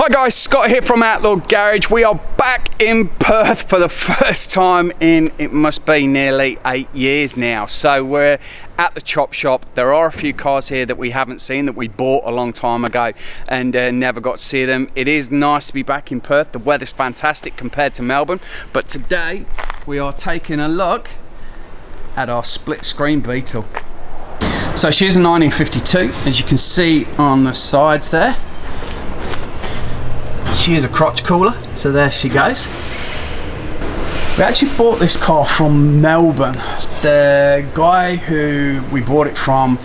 Hi guys, Scott here from Outlaw Garage. We are back in Perth for the first time in, it must be nearly 8 years now. So we're at the chop shop. There are a few cars here that we haven't seen, that we bought a long time ago and never got to see them. It is nice to be back in Perth. The weather's fantastic compared to Melbourne. But today we are taking a look at our split screen Beetle. So she's a 1952, as you can see on the sides there. She is a crotch cooler, so there she goes. We actually bought this car from Melbourne. The guy who we bought it from,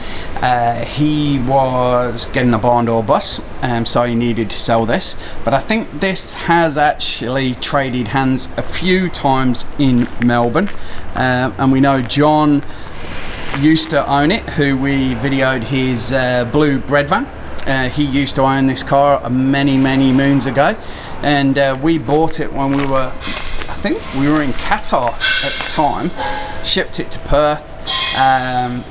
he was getting a barn door bus, so he needed to sell this. But I think this has actually traded hands a few times in Melbourne. And we know John used to own it, who we videoed his blue bread van. He used to own this car many moons ago, and we bought it when we were, I think we were in Qatar at the time. Shipped it to Perth.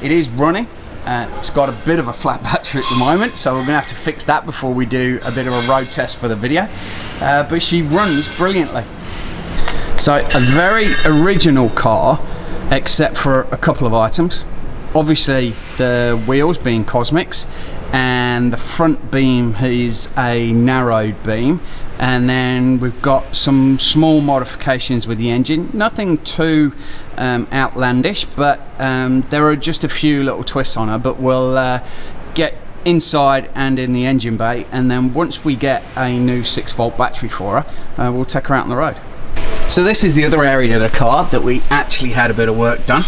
It is running. It's got a bit of a flat battery at the moment, so we're gonna have to fix that before we do a bit of a road test for the video. But she runs brilliantly. So a very original car, except for a couple of items. Obviously the wheels being Cosmics, and the front beam is a narrowed beam, and then we've got some small modifications with the engine. Nothing too outlandish, but there are just a few little twists on her. But we'll get inside and in the engine bay, and then once we get a new 6-volt battery for her, we'll take her out on the road. So this is the other area of the car that we actually had a bit of work done.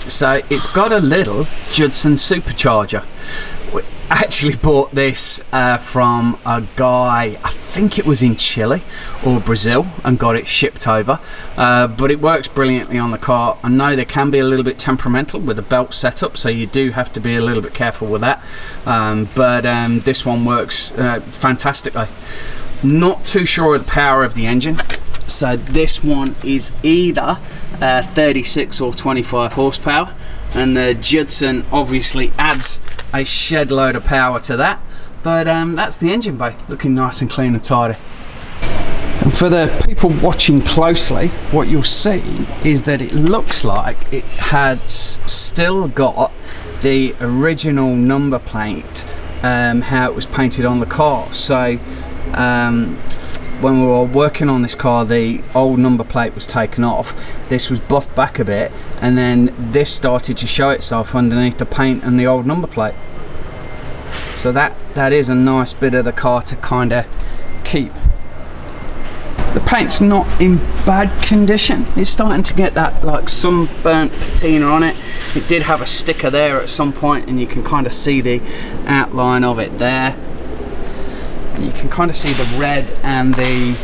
So it's got a little Judson Supercharger. We actually bought this from a guy, I think it was in Chile or Brazil, and got it shipped over. But it works brilliantly on the car. I know they can be a little bit temperamental with the belt setup, so you do have to be a little bit careful with that. But this one works fantastically. Not too sure of the power of the engine. So this one is either 36 or 25 horsepower, and the Judson obviously adds a shed load of power to that. But that's the engine bay, looking nice and clean and tidy. And for the people watching closely, what you'll see is that it looks like it has still got the original number plate, how it was painted on the car. So when we were working on this car, the old number plate was taken off. This was buffed back a bit, and then this started to show itself underneath the paint and the old number plate. So that is a nice bit of the car to kind of keep. The paint's not in bad condition. It's starting to get that like sunburnt patina on it. It did have a sticker there at some point, and you can kind of see the outline of it there. You can kind of see the red and the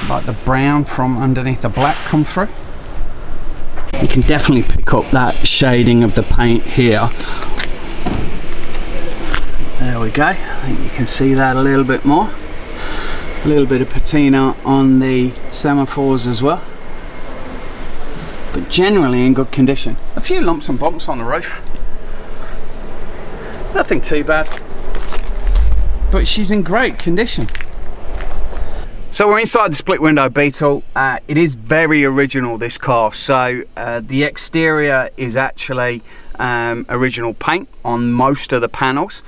like the brown from underneath the black come through. You can definitely pick up that shading of the paint here. There we go. I think you can see that a little bit more. A little bit of patina on the semaphores as well. But generally in good condition. A few lumps and bumps on the roof. Nothing too bad. But she's in great condition. So we're inside the split window Beetle. It is very original, this car. So the exterior is actually original paint on most of the panels,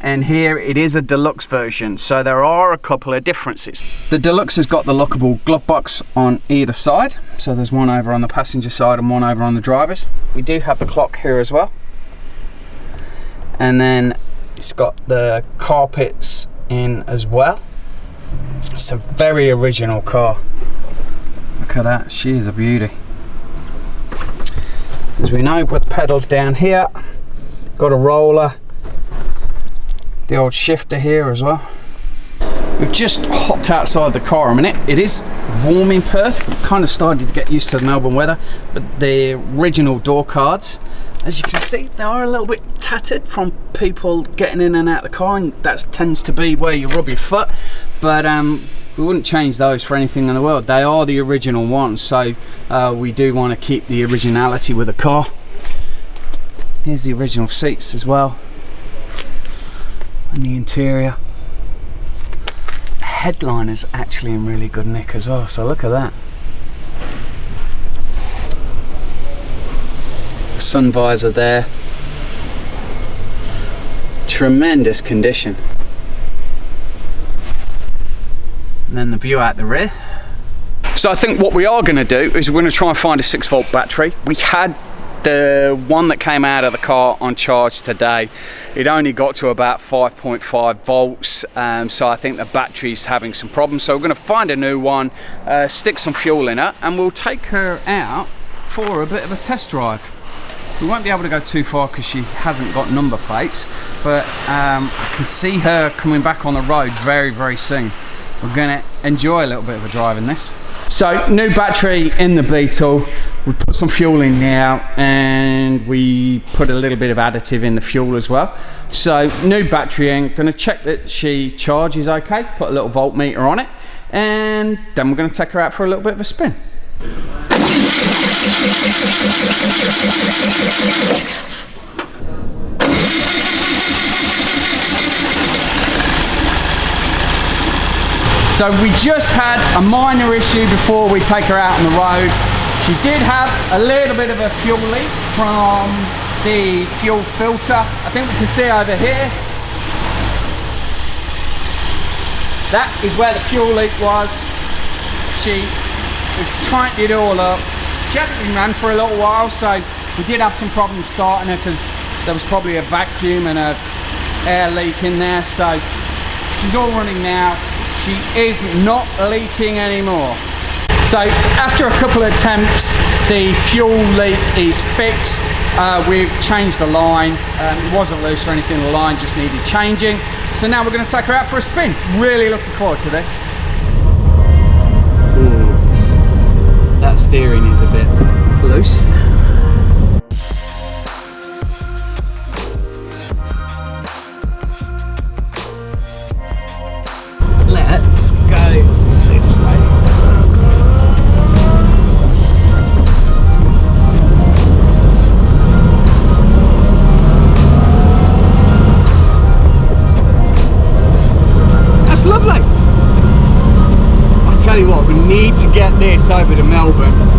and here it is a deluxe version, so there are a couple of differences. The deluxe has got the lockable glove box on either side, so there's one over on the passenger side and one over on the driver's. We do have the clock here as well, and then it's got the carpets in as well. It's a very original car. Look at that, she is a beauty. As we know, with the pedals down here, got a roller, the old shifter here as well. We've just hopped outside the car a minute. It is warm in Perth. We've kind of started to get used to the Melbourne weather, but the original door cards, as you can see, they are a little bit tattered from people getting in and out of the car, and that tends to be where you rub your foot. But we wouldn't change those for anything in the world. They are the original ones, so we do want to keep the originality with the car. Here's the original seats as well, and the interior. headliner's actually in really good nick as well, so look at that. Sun visor there. Tremendous condition. And then the view out the rear. So I think what we are going to do is we're going to try and find a 6-volt battery. We had the one that came out of the car on charge today. It only got to about 5.5 volts, so I think the battery's having some problems. So we're going to find a new one, stick some fuel in her, and we'll take her out for a bit of a test drive. We won't be able to go too far because she hasn't got number plates, but I can see her coming back on the road very, very soon. We're going to enjoy a little bit of a drive in this. So, new battery in the Beetle. We put some fuel in now, and we put a little bit of additive in the fuel as well. So, new battery in. Going to check that she charges okay. Put a little voltmeter on it, and then we're going to take her out for a little bit of a spin. So we just had a minor issue before we take her out on the road. She did have a little bit of a fuel leak from the fuel filter. I think we can see over here. That is where the fuel leak was. She tightened it all up. She hasn't been ran for a little while, so we did have some problems starting her because there was probably a vacuum and a air leak in there. So she's all running now. She is not leaking anymore. So after a couple of attempts, the fuel leak is fixed. We've changed the line. It wasn't loose or anything, the line just needed changing. So now we're going to take her out for a spin. Really looking forward to this. Ooh, that steering is a bit loose. Let's go this way. That's lovely. I tell you what, we need to get this over to Melbourne.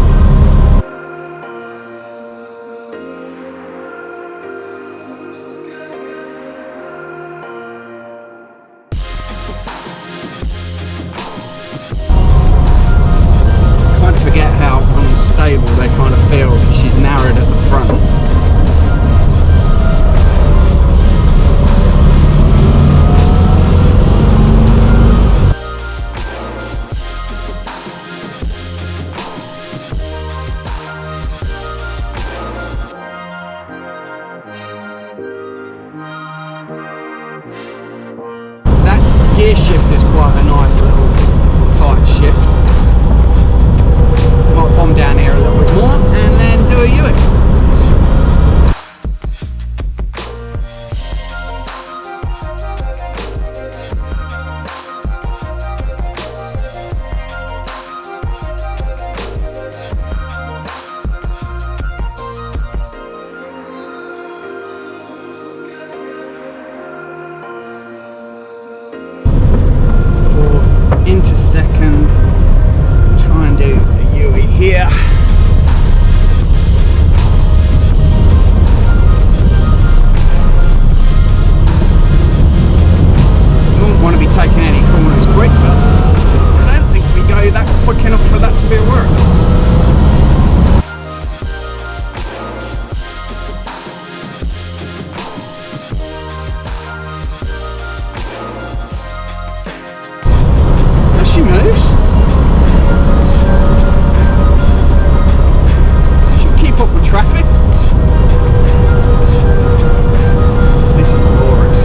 Unstable they kind of feel because she's narrowed at the front. That gear shift is quite a nice little tight shift. Might bomb down here a little bit more and then do a U-turn. Fourth into second. Try and do a U here. Wouldn't want to be taking any corners quick, but I don't think we go that quick enough for that to be a work. As she moves. Keep up with traffic. This is glorious.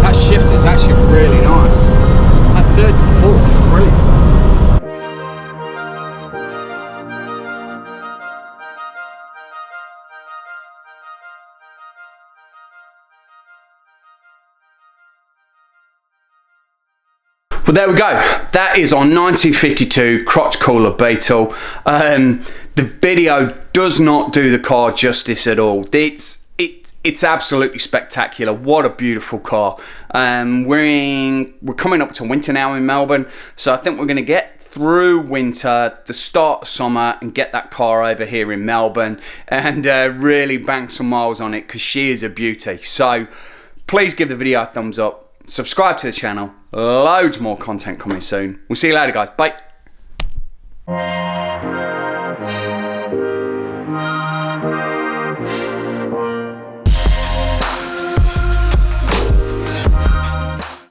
That shift is actually really nice. That third to fourth, brilliant. Well, there we go. That is our 1952 crotch cooler Beetle. The video does not do the car justice at all. it's absolutely spectacular. What a beautiful car. We're coming up to winter now in Melbourne, so I think we're going to get through winter, the start of summer, and get that car over here in Melbourne and really bang some miles on it, because she is a beauty. So please give the video a thumbs up, subscribe to the channel, loads more content coming soon. We'll see you later, guys. Bye.